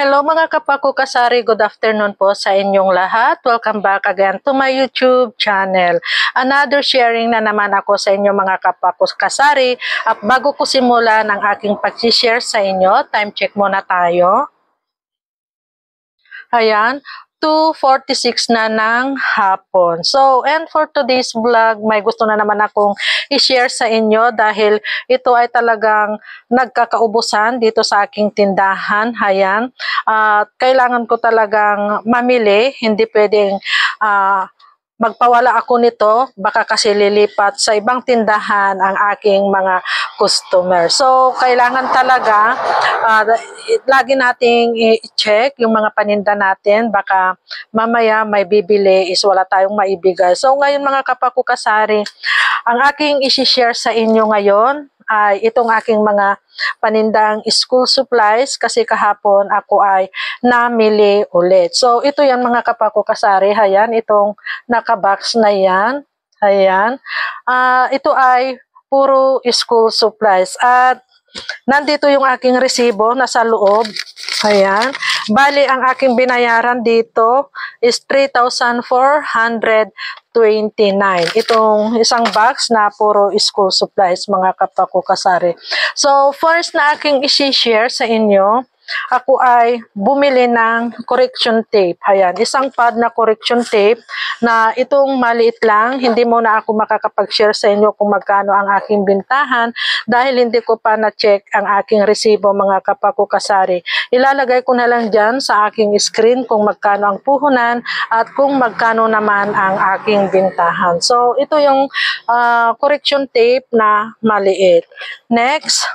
Hello mga kapako kasari, good afternoon po sa inyong lahat. Welcome back again to my YouTube channel. Another sharing na naman ako sa inyo mga kapako kasari. At bago ko simula ng aking pag-share sa inyo, time check muna tayo. Ayan, 2:46 na ng hapon. So, and for today's vlog, may gusto na naman akong i-share sa inyo dahil ito ay talagang nagkakaubusan dito sa aking tindahan. Ayan, kailangan ko talagang mamili, hindi pwedeng magpawala ako nito, baka kasi lilipat sa ibang tindahan ang aking mga customer. So, kailangan talaga lagi nating i-check yung mga paninda natin, baka mamaya may bibili is wala tayong maibigay. So, ngayon mga kapako kasari, ang aking isi-share sa inyo ngayon ay itong aking mga panindang school supplies kasi kahapon ako ay namili ulit. So, ito yan mga kapako kasari. Ayan, itong nakabox na yan. Ayan. Ito ay puro school supplies. At nandito yung aking resibo nasa loob. Ayan. Bali, ang aking binayaran dito is 3,429. Itong isang box na puro school supplies, mga kapako kasari. So, first na aking isi-share sa inyo, ako ay bumili ng correction tape. Ayan, isang pad na correction tape na itong maliit lang. Hindi muna ako makakapag-share sa inyo kung magkano ang aking bintahan dahil hindi ko pa na-check ang aking resibo mga kapako kasari. Ilalagay ko na lang dyan sa aking screen kung magkano ang puhunan at kung magkano naman ang aking bintahan. So, ito yung correction tape na maliit. Next,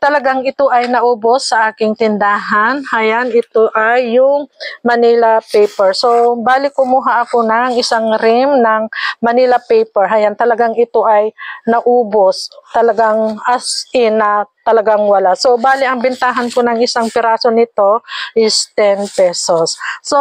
talagang ito ay naubos sa aking tindahan. Ayan, ito ay yung Manila paper. So, bali kumuha ako ng isang rim ng Manila paper. Ayan, talagang ito ay naubos. Talagang as in na talagang wala. So, bali ang bintahan ko ng isang piraso nito is 10 pesos. So,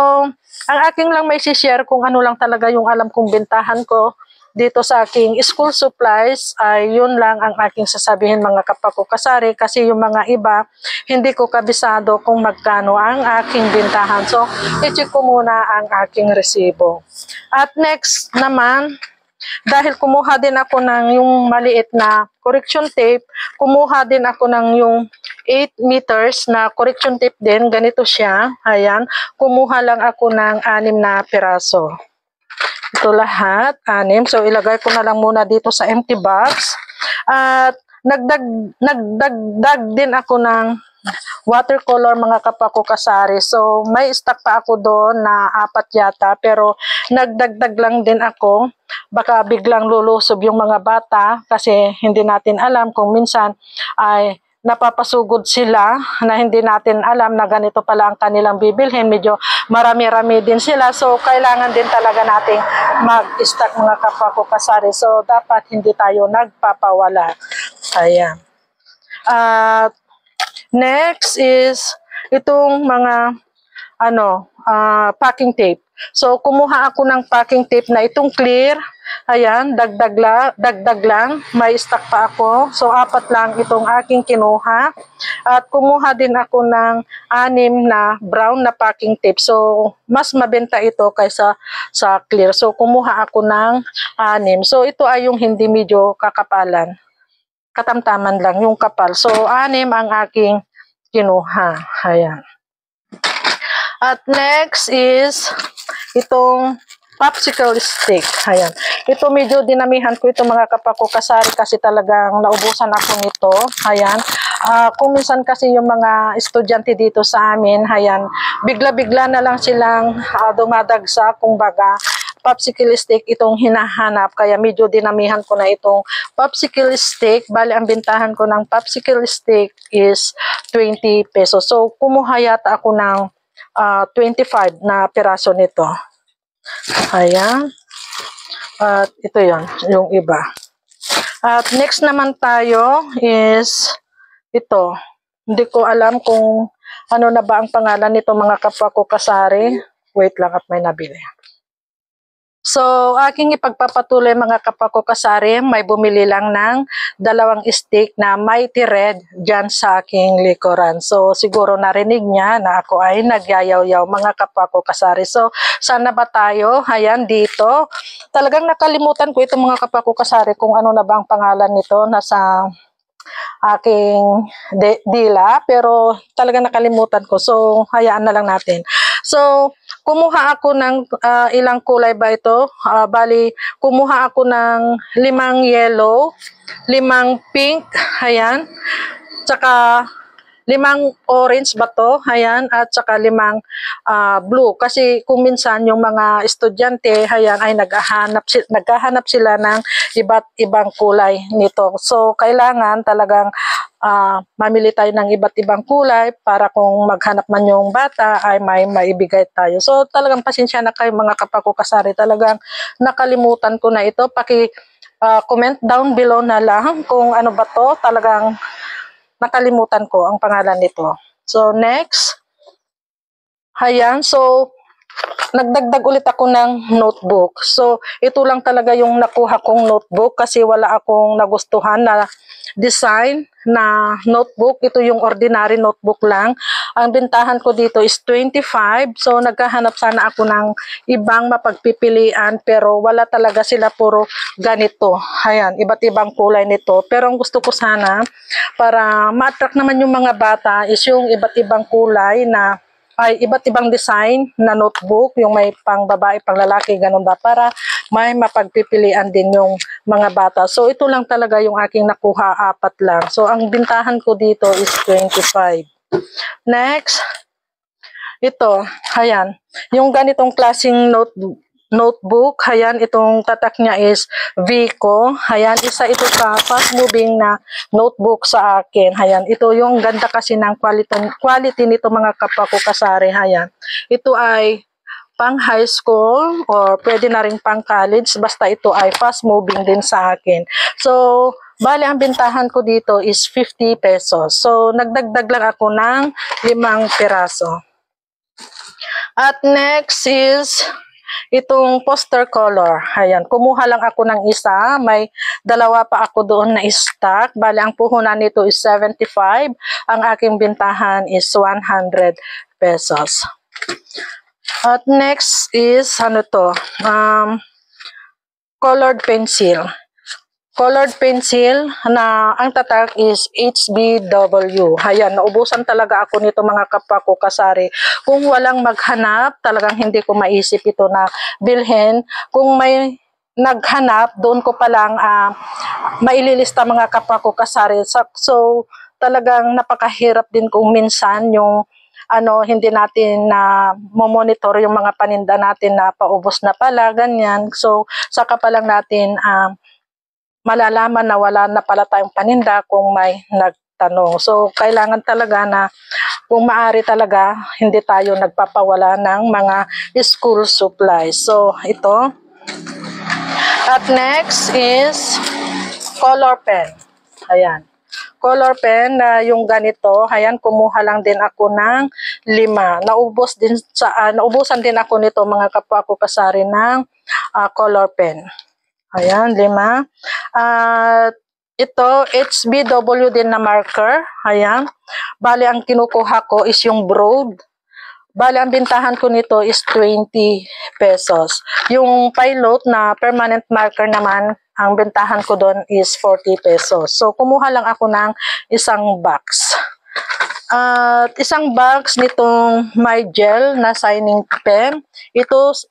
ang aking lang may share kung ano lang talaga yung alam kong bintahan ko dito sa aking school supplies ay yun lang ang aking sasabihin mga kapako kasari kasi yung mga iba hindi ko kabisado kung magkano ang aking bintahan. So, i-check ko muna ang aking resibo. At next naman, dahil kumuha din ako ng yung maliit na correction tape, kumuha din ako ng yung 8 meters na correction tape din. Ganito siya. Ayan, kumuha lang ako ng 6 na piraso. Ito lahat, 6. So, ilagay ko na lang muna dito sa empty box. At nagdagdag din ako ng watercolor mga kapako kasari. So, may stock pa ako doon na 4 yata. Pero, nagdagdag lang din ako. Baka biglang lulusob yung mga bata kasi hindi natin alam kung minsan ay napapasugod sila na hindi natin alam na ganito pala ang kanilang bibilhin. Medyo marami-rami din sila. So, kailangan din talaga nating mag-stock mga kapako kasari. So, dapat hindi tayo nagpapawala. Ayan. Next is itong mga packing tape. So, kumuha ako ng packing tape na itong clear. Ayan, dagdag lang. May stock pa ako. So, 4 lang itong aking kinuha. At kumuha din ako ng 6 na brown na packing tape. So, mas mabenta ito kaysa sa clear. So, kumuha ako ng 6. So, ito ay yung hindi medyo kakapalan. Katamtaman lang yung kapal. So, 6 ang aking kinuha. Ayan. At next is itong popsicle stick. Ayan. Ito medyo dinamihan ko ito mga kapako kasari kasi talagang naubusan ako nito. Ayan. Kung minsan kasi yung mga estudyante dito sa amin, ayan, bigla-bigla na lang silang dumadagsa, kumbaga, popsicle stick itong hinahanap. Kaya medyo dinamihan ko na itong popsicle stick. Bali, ang bintahan ko ng popsicle stick is 20 pesos. So, kumuha yata ako ng 25 na piraso nito. Ayan. At ito yon yung iba. At next naman tayo is ito. Hindi ko alam kung ano na ba ang pangalan nito mga kapako kasari. Wait lang at may nabili. So, aking ipagpapatuloy mga kapako kasari, may bumili lang ng 2 stick na Mighty Red dyan sa aking likuran. So, siguro narinig niya na ako ay nagyayaw-yaw mga kapako kasari. So, sana ba tayo? Ayan, dito. Talagang nakalimutan ko itong mga kapako kasari kung ano na ba ang pangalan nito. Nasa aking dila, pero talagang nakalimutan ko. So, hayaan na lang natin. So, kumuha ako ng ilang kulay ba ito? Bali, kumuha ako ng 5 yellow, 5 pink, ayan, tsaka 5 orange ba to? Ayan, at saka 5 blue. Kasi kung minsan yung mga estudyante, ayan, ay naghahanap sila ng iba't ibang kulay nito. So, kailangan talagang mamili tayo ng iba't ibang kulay para kung maghanap man yung bata ay may maibigay tayo. So, talagang pasensya na kayo mga kapako kasari. Talagang nakalimutan ko na ito. Comment down below na lang kung ano ba to. Talagang nakalimutan ko ang pangalan nito. So, next. Ayan. So, nagdagdag ulit ako ng notebook. So, ito lang talaga yung nakuha kong notebook kasi wala akong nagustuhan na design na notebook. Ito yung ordinary notebook lang. Ang bintahan ko dito is 25. So, naghahanap sana ako ng ibang mapagpipilian pero wala talaga sila, puro ganito. Ayan, iba't ibang kulay nito. Pero ang gusto ko sana para ma-attract naman yung mga bata is yung iba't ibang kulay na ay iba't ibang design na notebook, yung may pang babae, pang lalaki, ganun ba, para may mapagpipilian din yung mga bata. So, ito lang talaga yung aking nakuha, 4 lang. So, ang bintahan ko dito is 25. Next, ito, ayan, yung ganitong klaseng notebook, ayan, itong tatak niya is Vico, ayan, isa ito sa fast moving na notebook sa akin, ayan, ito yung ganda kasi ng quality nito mga kapako kasari, ayan, ito ay pang high school or pwede na rin pang college, basta ito ay fast moving din sa akin. So, bali ang bintahan ko dito is 50 pesos. So, nagdagdag lang ako ng 5 piraso. At next is itong poster color. Ayan, kumuha lang ako ng isa. May 2 pa ako doon na stock. Bali, ang puhunan nito is 75. Ang aking bintahan is 100 pesos. At next is, ano to? Colored pencil. Colored pencil na ang tatak is HBW. Ayan, naubusan talaga ako nito mga kapako kasari. Kung walang maghanap, talagang hindi ko maisip ito na bilhin. Kung may naghanap, doon ko palang maililista mga kapako kasari. So, talagang napakahirap din kung minsan yung hindi natin na monitor yung mga paninda natin na paubos na pala, ganyan. So, saka pa lang natin malalaman na wala na pala tayong paninda kung may nagtanong. So, kailangan talaga na kung maaari talaga, hindi tayo nagpapawala ng mga school supplies. So, ito. At next is color pen. Ayan. Color pen na yung ganito. Ayan, kumuha lang din ako ng 5. Naubusan din ako nito mga kapwa ko kasari ng color pen. Ayan, 5. At ito, HBW din na marker. Ayan. Bali, ang kinukuha ko is yung broad. Bali, ang bintahan ko nito is 20 pesos. Yung pilot na permanent marker naman, ang bintahan ko doon is 40 pesos. So, kumuha lang ako ng isang box. At isang box nitong my gel na signing pen.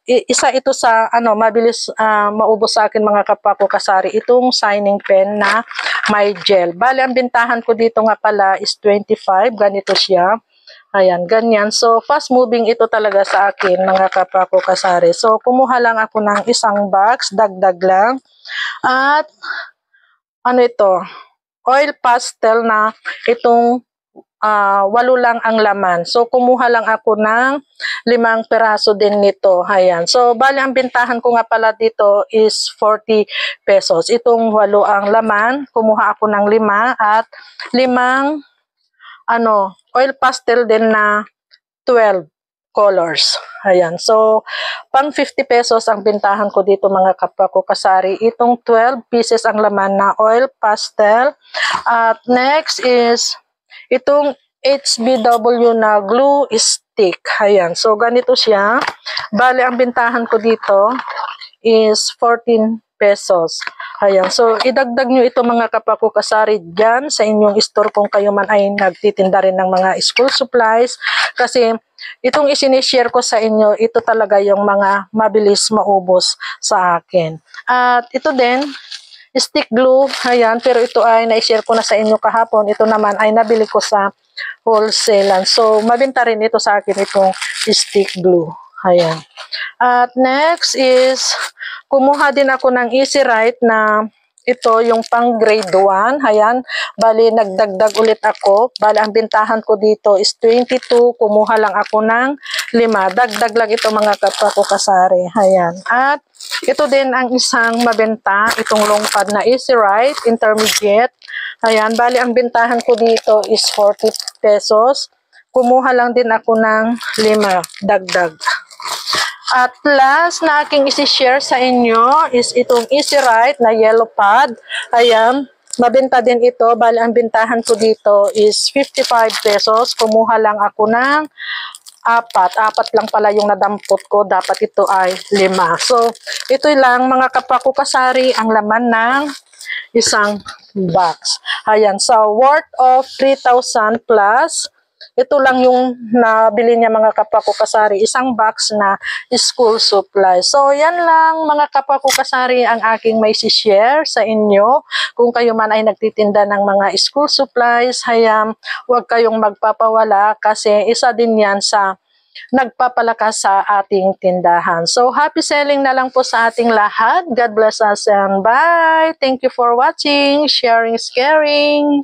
Isa ito sa mabilis maubos sa akin mga kapako kasari, itong signing pen na my gel. Bali, ang bintahan ko dito nga pala is 25. Ganito siya. Ayan, ganyan. So, fast moving ito talaga sa akin mga kapako kasari. So, kumuha lang ako ng isang box, dagdag lang. At ito? Oil pastel na itong 8 lang ang laman. So, kumuha lang ako ng 5 piraso din nito. Ayan. So, bali ang bintahan ko nga pala dito is 40 pesos. Itong 8 ang laman. Kumuha ako ng 5 at 5 oil pastel din na 12 colors. Ayan. So, pang 50 pesos ang bintahan ko dito mga kapwa ko kasari. Itong 12 pieces ang laman na oil pastel. At next is itong HBW na glue stick. Ayan. So, ganito siya. Bale, ang bintahan ko dito is 14 pesos. Ayan. So, idagdag nyo ito mga kapwa ko kasari dyan sa inyong store kung kayo man ay nagtitinda rin ng mga school supplies. Kasi, itong isinishare ko sa inyo, ito talaga yung mga mabilis maubos sa akin. At ito din, stick glue. Ayan. Pero ito ay na-share ko na sa inyo kahapon. Ito naman ay nabili ko sa wholesale. So, mabenta rin ito sa akin itong stick glue. Ayan. At next is, kumuha din ako ng Easy Write na ito yung pang grade 1. Ayan. Bali, nagdagdag ulit ako. Bali, ang bintahan ko dito is 22. Kumuha lang ako ng 5. Dagdag lang ito mga kapwa ko kasari. Ayan. At ito din ang isang mabenta. Itong long pad na Easy Write, intermediate. Ayan. Bali, ang bintahan ko dito is 40 pesos. Kumuha lang din ako ng 5. Dagdag. At last na aking isi-share sa inyo is itong Easy Write na yellow pad. Ayan, mabenta din ito. Bali, ang bintahan ko dito is 55 pesos. Kumuha lang ako ng 4. 4 lang pala yung nadampot ko. Dapat ito ay 5. So, ito lang mga kapwa ko kasari ang laman ng isang box. Ayan, so worth of 3,000 plus. Ito lang yung nabili niya mga kapwa ko kasari, isang box na school supply. So yan lang mga kapwa ko kasari ang aking may share sa inyo. Kung kayo man ay nagtitinda ng mga school supplies, hayam, huwag kayong magpapawala kasi isa din yan sa nagpapalakas sa ating tindahan. So happy selling na lang po sa ating lahat. God bless us and bye. Thank you for watching. Sharing is caring.